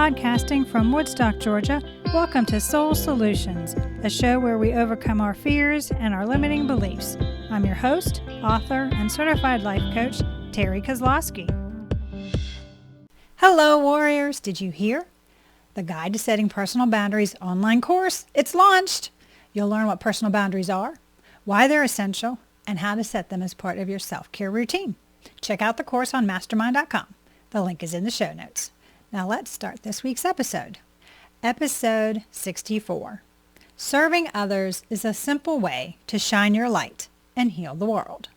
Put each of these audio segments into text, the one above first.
Podcasting from Woodstock, Georgia, welcome to Soul Solutions, a show where we overcome our fears and our limiting beliefs. I'm your host, author, and certified life coach, Terry Kozlowski. Hello, warriors. Did you hear? The Guide to Setting Personal Boundaries online course, it's launched. You'll learn what personal boundaries are, why they're essential, and how to set them as part of your self-care routine. Check out the course on mastermind.com. The link is in the show notes. Now let's start this week's episode. Episode 64. Serving others is a simple way to shine your light and heal the world.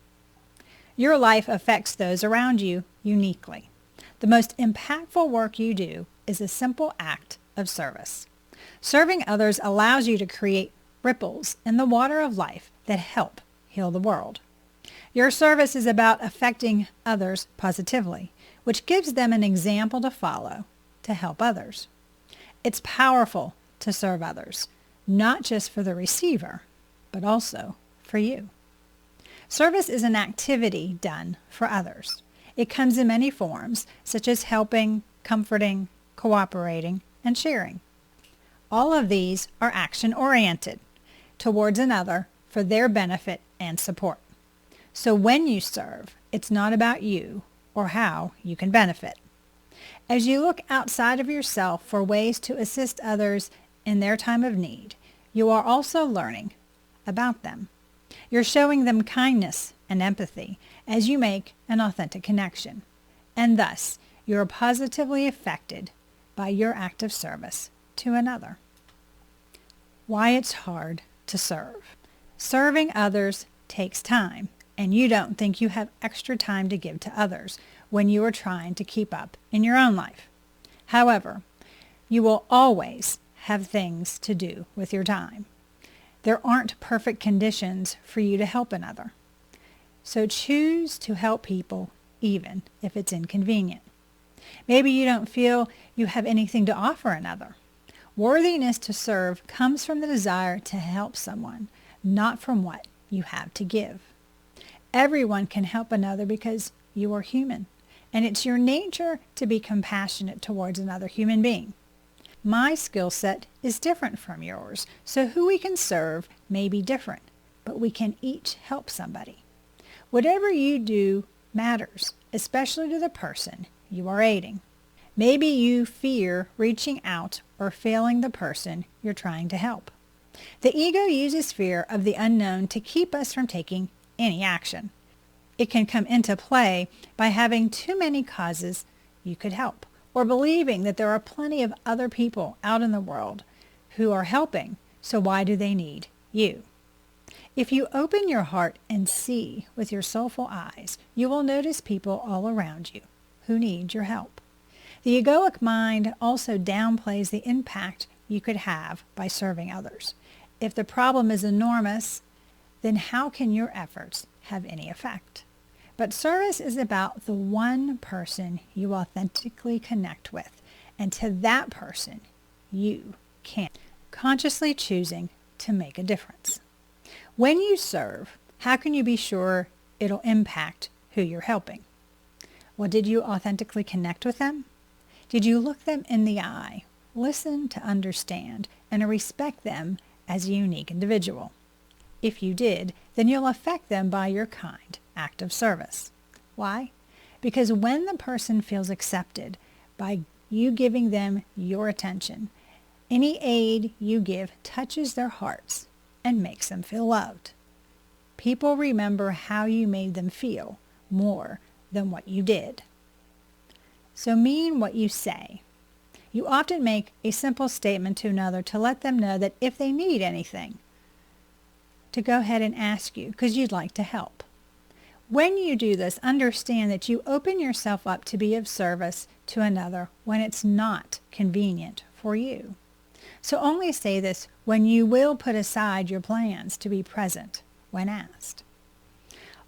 Your life affects those around you uniquely. The most impactful work you do is a simple act of service. Serving others allows you to create ripples in the water of life that help heal the world. Your service is about affecting others positively, which gives them an example to follow to help others. It's powerful to serve others, not just for the receiver, but also for you. Service is an activity done for others. It comes in many forms, such as helping, comforting, cooperating, and sharing. All of these are action-oriented towards another for their benefit and support. So when you serve, it's not about you or how you can benefit. As you look outside of yourself for ways to assist others in their time of need, you are also learning about them. You're showing them kindness and empathy as you make an authentic connection, and thus you are positively affected by your act of service to another. Why it's hard to serve. Serving others takes time, and you don't think you have extra time to give to others when you are trying to keep up in your own life. However, you will always have things to do with your time. There aren't perfect conditions for you to help another. So choose to help people even if it's inconvenient. Maybe you don't feel you have anything to offer another. Worthiness to serve comes from the desire to help someone, not from what you have to give. Everyone can help another because you are human, and it's your nature to be compassionate towards another human being. My skill set is different from yours, so who we can serve may be different, but we can each help somebody. Whatever you do matters, especially to the person you are aiding. Maybe you fear reaching out or failing the person you're trying to help. The ego uses fear of the unknown to keep us from taking any action. It can come into play by having too many causes you could help, or believing that there are plenty of other people out in the world who are helping, so why do they need you? If you open your heart and see with your soulful eyes, you will notice people all around you who need your help. The egoic mind also downplays the impact you could have by serving others. If the problem is enormous, then how can your efforts have any effect? But service is about the one person you authentically connect with, and to that person you can, consciously choosing to make a difference. When you serve, how can you be sure it'll impact who you're helping? Well, did you authentically connect with them? Did you look them in the eye, listen to understand, and respect them as a unique individual? If you did, then you'll affect them by your kind act of service. Why? Because when the person feels accepted by you giving them your attention, any aid you give touches their hearts and makes them feel loved. People remember how you made them feel more than what you did. So mean what you say. You often make a simple statement to another to let them know that if they need anything, to go ahead and ask you because you'd like to help. When you do this, understand that you open yourself up to be of service to another when it's not convenient for you. So only say this when you will put aside your plans to be present when asked.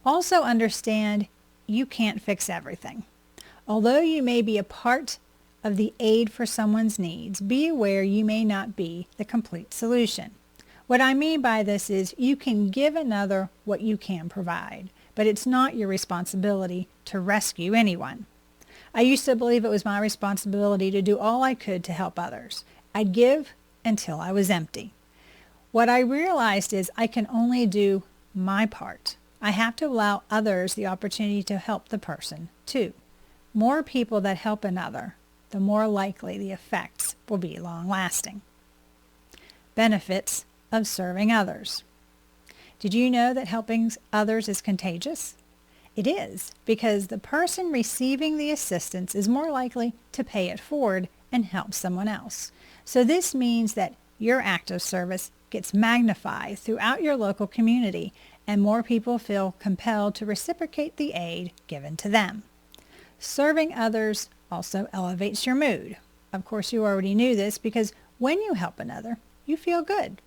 Also understand you can't fix everything. Although you may be a part of the aid for someone's needs, be aware you may not be the complete solution. What I mean by this is you can give another what you can provide, but it's not your responsibility to rescue anyone. I used to believe it was my responsibility to do all I could to help others. I'd give until I was empty. What I realized is I can only do my part. I have to allow others the opportunity to help the person too. More people that help another, the more likely the effects will be long-lasting. Benefits of serving others. Did you know that helping others is contagious? It is, because the person receiving the assistance is more likely to pay it forward and help someone else. So this means that your act of service gets magnified throughout your local community, and more people feel compelled to reciprocate the aid given to them. Serving others also elevates your mood. Of course, you already knew this, because when you help another, you feel good.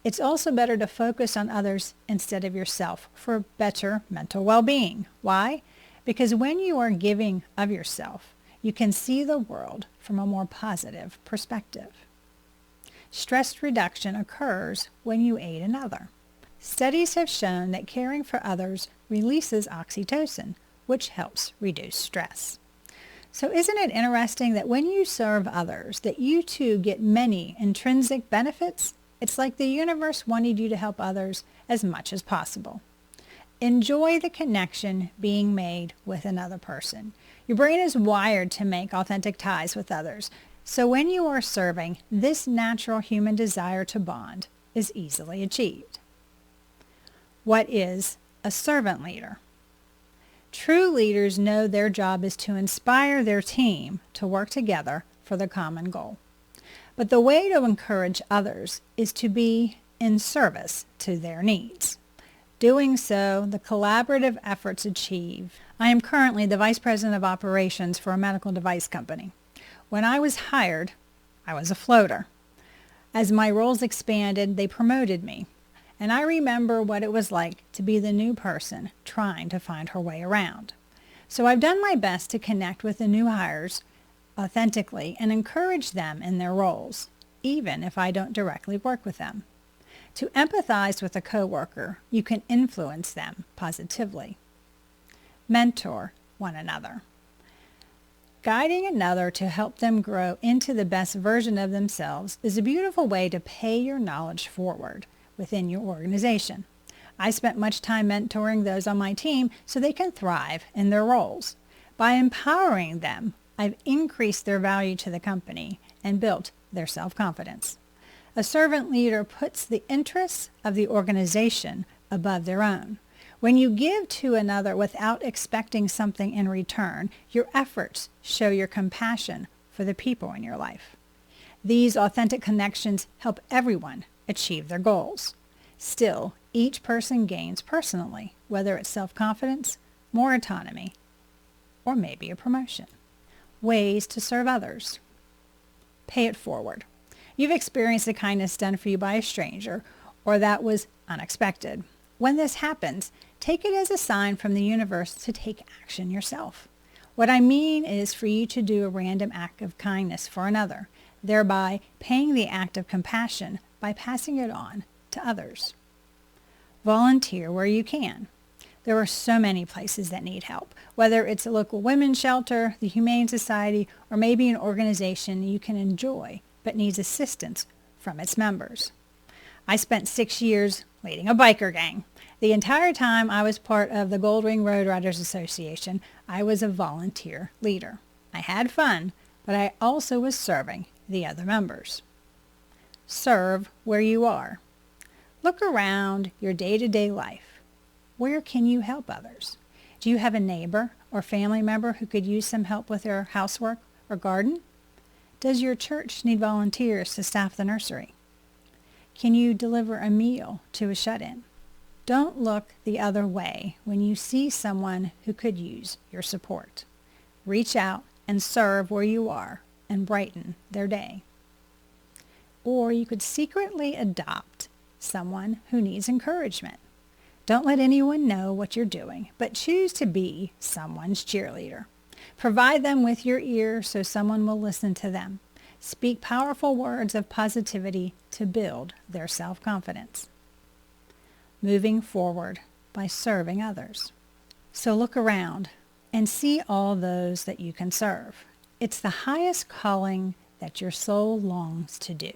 It's also better to focus on others instead of yourself for better mental well-being. Why? Because when you are giving of yourself, you can see the world from a more positive perspective. Stress reduction occurs when you aid another. Studies have shown that caring for others releases oxytocin, which helps reduce stress. So isn't it interesting that when you serve others, that you too get many intrinsic benefits? It's like the universe wanted you to help others as much as possible. Enjoy the connection being made with another person. Your brain is wired to make authentic ties with others. So when you are serving, this natural human desire to bond is easily achieved. What is a servant leader? True leaders know their job is to inspire their team to work together for the common goal. But the way to encourage others is to be in service to their needs. Doing so, the collaborative efforts achieve. I am currently the Vice President of Operations for a medical device company. When I was hired, I was a floater. As my roles expanded, they promoted me. And I remember what it was like to be the new person trying to find her way around. So I've done my best to connect with the new hires authentically and encourage them in their roles, even if I don't directly work with them. To empathize with a coworker, you can influence them positively. Mentor one another. Guiding another to help them grow into the best version of themselves is a beautiful way to pay your knowledge forward within your organization. I spent much time mentoring those on my team so they can thrive in their roles. By empowering them, I've increased their value to the company and built their self-confidence. A servant leader puts the interests of the organization above their own. When you give to another without expecting something in return, your efforts show your compassion for the people in your life. These authentic connections help everyone achieve their goals. Still, each person gains personally, whether it's self-confidence, more autonomy, or maybe a promotion. Ways to serve others. Pay it forward. You've experienced a kindness done for you by a stranger, or that was unexpected. When this happens, take it as a sign from the universe to take action yourself. What I mean is for you to do a random act of kindness for another, thereby paying the act of compassion by passing it on to others. Volunteer where you can. There are so many places that need help, whether it's a local women's shelter, the Humane Society, or maybe an organization you can enjoy but needs assistance from its members. I spent 6 years leading a biker gang. The entire time I was part of the Gold Ring Road Riders Association, I was a volunteer leader. I had fun, but I also was serving the other members. Serve where you are. Look around your day-to-day life. Where can you help others? Do you have a neighbor or family member who could use some help with their housework or garden? Does your church need volunteers to staff the nursery? Can you deliver a meal to a shut-in? Don't look the other way when you see someone who could use your support. Reach out and serve where you are and brighten their day. Or you could secretly adopt someone who needs encouragement. Don't let anyone know what you're doing, but choose to be someone's cheerleader. Provide them with your ear so someone will listen to them. Speak powerful words of positivity to build their self-confidence. Moving forward by serving others. So look around. and see all those that you can serve. It's the highest calling that your soul longs to do.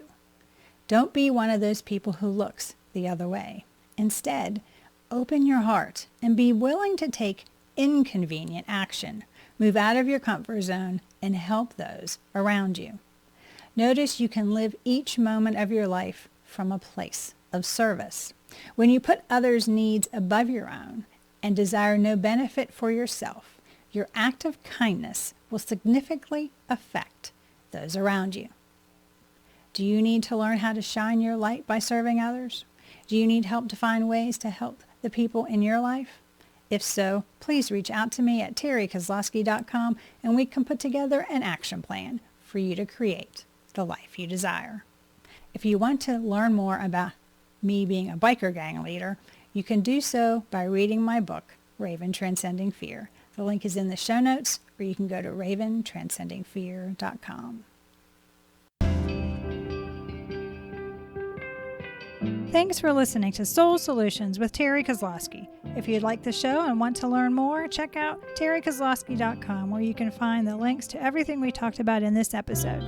Don't be one of those people who looks the other way. Instead, open your heart and be willing to take inconvenient action. Move out of your comfort zone and help those around you. Notice you can live each moment of your life from a place of service. When you put others' needs above your own and desire no benefit for yourself, your act of kindness will significantly affect those around you. Do you need to learn how to shine your light by serving others? Do you need help to find ways to help the people in your life? If so, please reach out to me at terrykozlowski.com and we can put together an action plan for you to create the life you desire. If you want to learn more about me being a biker gang leader, you can do so by reading my book, Raven Transcending Fear. The link is in the show notes, or you can go to raventranscendingfear.com. Thanks for listening to Soul Solutions with Terry Kozlowski. If you'd like the show and want to learn more, check out terrykozlowski.com, where you can find the links to everything we talked about in this episode.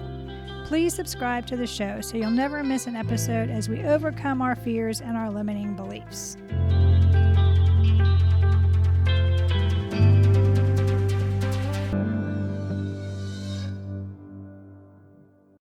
Please subscribe to the show so you'll never miss an episode as we overcome our fears and our limiting beliefs.